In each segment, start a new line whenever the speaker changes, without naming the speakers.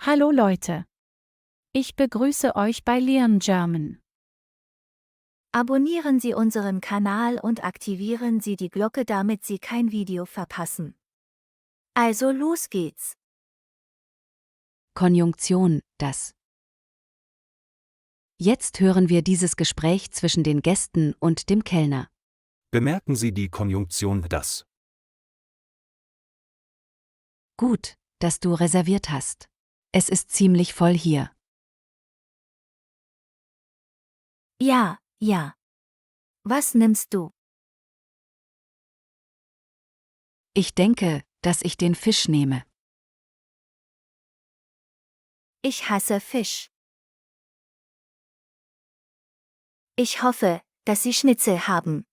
Hallo Leute. Ich begrüße euch bei Learn German.
Abonnieren Sie unseren Kanal und aktivieren Sie die Glocke, damit Sie kein Video verpassen. Also los geht's.
Konjunktion, das. Jetzt hören wir dieses Gespräch zwischen den Gästen und dem Kellner.
Bemerken Sie die Konjunktion das.
Gut, dass du reserviert hast. Es ist ziemlich voll hier.
Ja. Was nimmst du?
Ich denke, dass ich den Fisch nehme.
Ich hasse Fisch. Ich hoffe, dass Sie Schnitzel haben.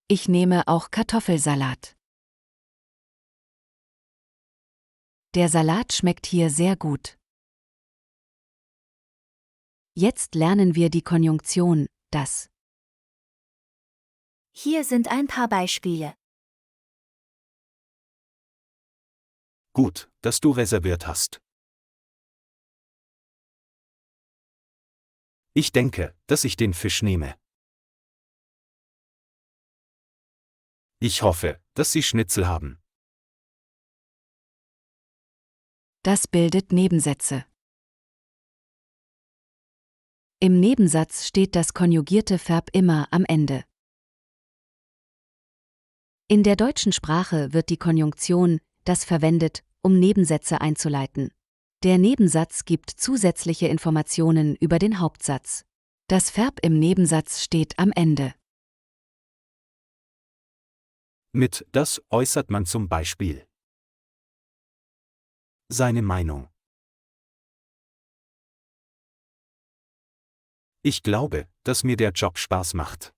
Ich nehme auch Kartoffelsalat. Der Salat schmeckt hier sehr gut. Jetzt lernen wir die Konjunktion, das.
Hier sind ein paar Beispiele.
Gut, dass du reserviert hast. Ich denke, dass ich den Fisch nehme. Ich hoffe, dass Sie Schnitzel haben.
Das bildet Nebensätze. Im Nebensatz steht das konjugierte Verb immer am Ende. In der deutschen Sprache wird die Konjunktion, das verwendet, um Nebensätze einzuleiten. Der Nebensatz gibt zusätzliche Informationen über den Hauptsatz. Das Verb im Nebensatz steht am Ende.
Mit das äußert man zum Beispiel seine Meinung. Ich glaube, dass mir der Job Spaß macht.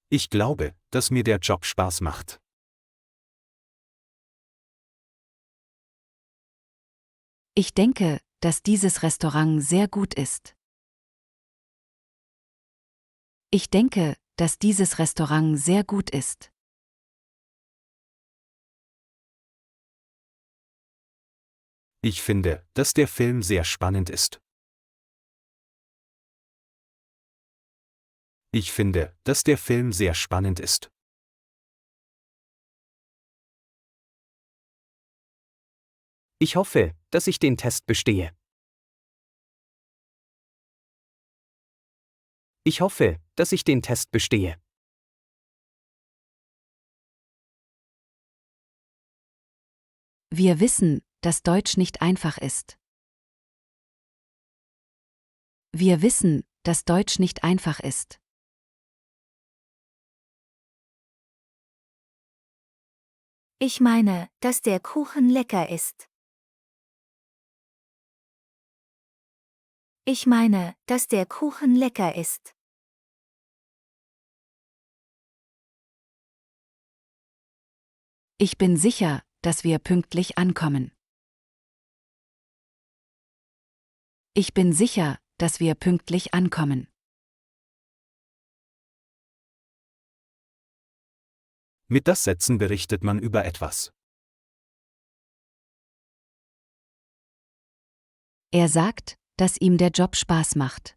Ich glaube, dass mir der Job Spaß macht.
Ich denke, dass dieses Restaurant sehr gut ist. Ich denke, dass dieses Restaurant sehr gut ist.
Ich finde, dass der Film sehr spannend ist. Ich finde, dass der Film sehr spannend ist.
Ich hoffe, dass ich den Test bestehe. Ich hoffe, dass ich den Test bestehe.
Wir wissen, dass Deutsch nicht einfach ist. Wir wissen, dass Deutsch nicht einfach ist.
Ich meine, dass der Kuchen lecker ist. Ich meine, dass der Kuchen lecker ist.
Ich bin sicher, dass wir pünktlich ankommen. Ich bin sicher, dass wir pünktlich ankommen.
Mit das Sätzen berichtet man über etwas.
Er sagt, dass ihm der Job Spaß macht.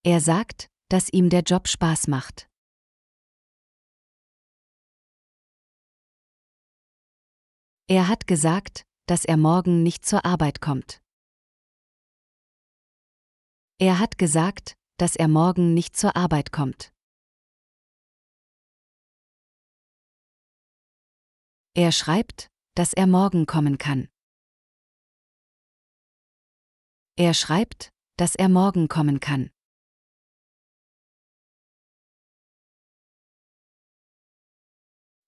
Er sagt, dass ihm der Job Spaß macht. Er hat gesagt, dass er morgen nicht zur Arbeit kommt. Er hat gesagt, dass er morgen nicht zur Arbeit kommt. Er schreibt, dass er morgen kommen kann. Er schreibt, dass er morgen kommen kann.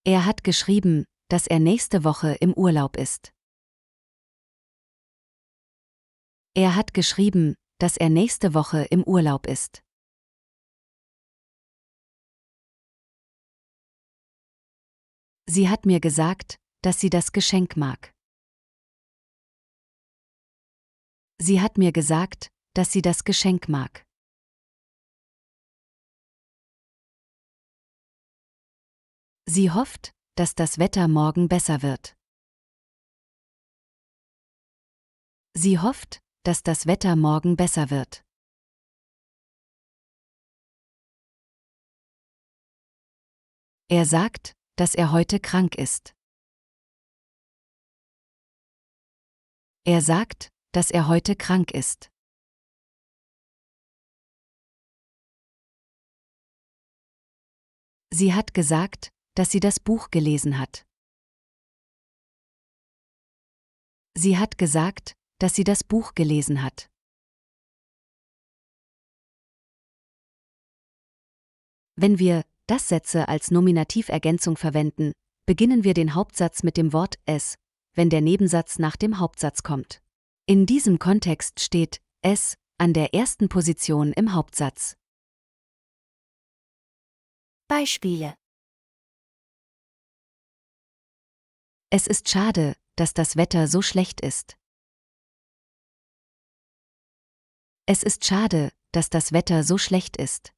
Er hat geschrieben, dass er nächste Woche im Urlaub ist. Er hat geschrieben, dass er nächste Woche im Urlaub ist. Sie hat mir gesagt, dass sie das Geschenk mag. Sie hat mir gesagt, dass sie das Geschenk mag. Sie hofft, dass das Wetter morgen besser wird. Sie hofft, dass das Wetter morgen besser wird. Er sagt, dass er heute krank ist. Er sagt, dass er heute krank ist. Sie hat gesagt, dass sie das Buch gelesen hat. Sie hat gesagt, dass sie das Buch gelesen hat. Wenn wir das-Sätze als Nominativergänzung verwenden, beginnen wir den Hauptsatz mit dem Wort es, wenn der Nebensatz nach dem Hauptsatz kommt. In diesem Kontext steht es an der ersten Position im Hauptsatz.
Beispiele.
Es ist schade, dass das Wetter so schlecht ist. Es ist schade, dass das Wetter so schlecht ist.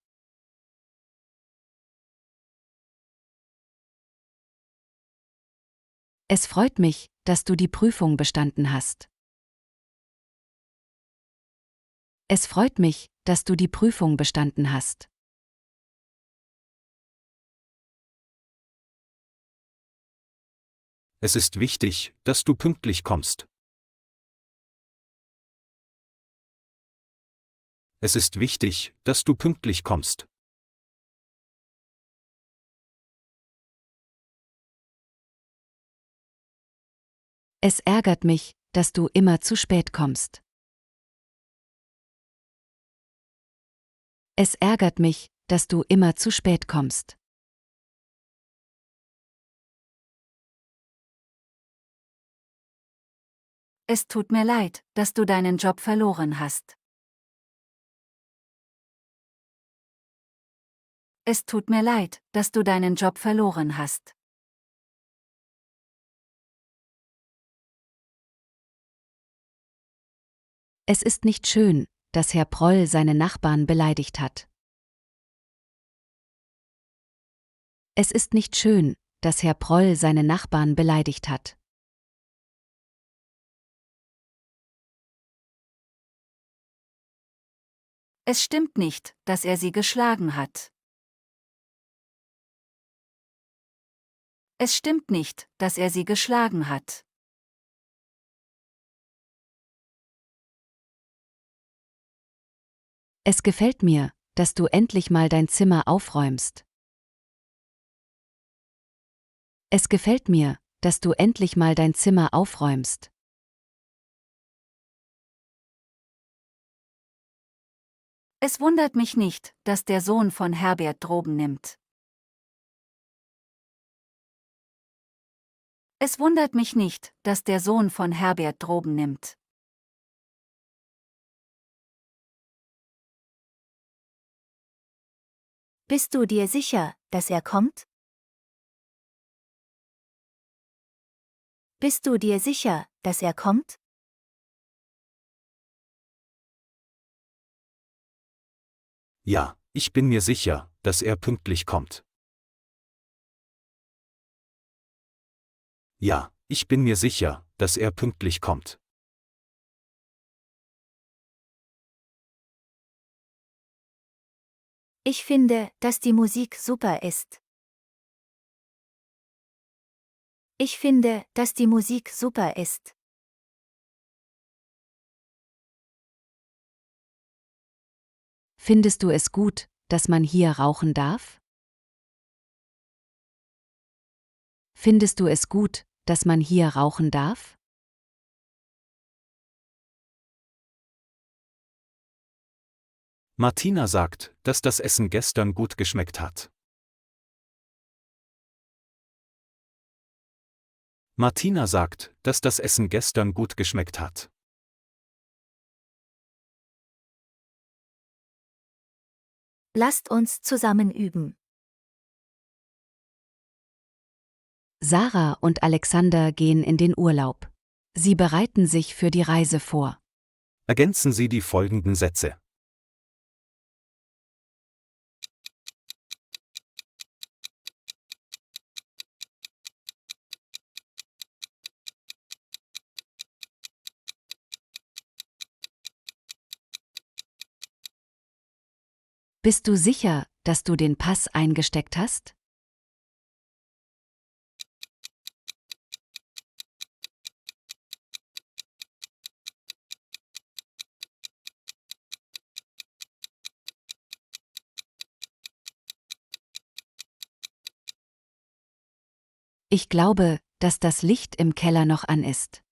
Es freut mich, dass du die Prüfung bestanden hast. Es freut mich, dass du die Prüfung bestanden hast.
Es ist wichtig, dass du pünktlich kommst. Es ist wichtig, dass du pünktlich kommst.
Es ärgert mich, dass du immer zu spät kommst. Es ärgert mich, dass du immer zu spät kommst.
Es tut mir leid, dass du deinen Job verloren hast. Es tut mir leid, dass du deinen Job verloren hast.
Es ist nicht schön, dass Herr Proll seine Nachbarn beleidigt hat. Es ist nicht schön, dass Herr Proll seine Nachbarn beleidigt hat.
Es stimmt nicht, dass er sie geschlagen hat. Es stimmt nicht, dass er sie geschlagen hat.
Es gefällt mir, dass du endlich mal dein Zimmer aufräumst. Es gefällt mir, dass du endlich mal dein Zimmer aufräumst.
Es wundert mich nicht, dass der Sohn von Herbert Drogen nimmt. Es wundert mich nicht, dass der Sohn von Herbert Drogen nimmt. Bist du dir sicher, dass er kommt? Bist du dir sicher, dass er kommt?
Ja, ich bin mir sicher, dass er pünktlich kommt. Ja, ich bin mir sicher, dass er pünktlich kommt.
Ich finde, dass die Musik super ist. Ich finde, dass die Musik super ist.
Findest du es gut, dass man hier rauchen darf? Findest du es gut, dass man hier rauchen darf?
Martina sagt, dass das Essen gestern gut geschmeckt hat. Martina sagt, dass das Essen gestern gut geschmeckt hat.
Lasst uns zusammen üben.
Sarah und Alexander gehen in den Urlaub. Sie bereiten sich für die Reise vor.
Ergänzen Sie die folgenden Sätze.
Bist du sicher, dass du den Pass eingesteckt hast? Ich glaube, dass das Licht im Keller noch an ist.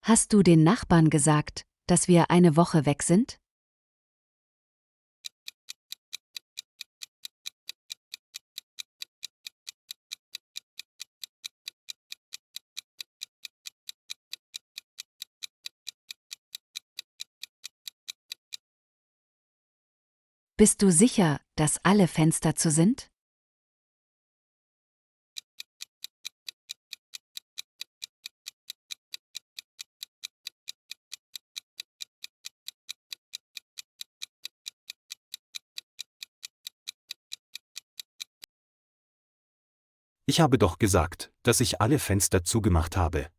Hast du den Nachbarn gesagt, dass wir eine Woche weg sind? Bist du sicher, dass alle Fenster zu sind?
Ich habe doch gesagt, dass ich alle Fenster zugemacht habe.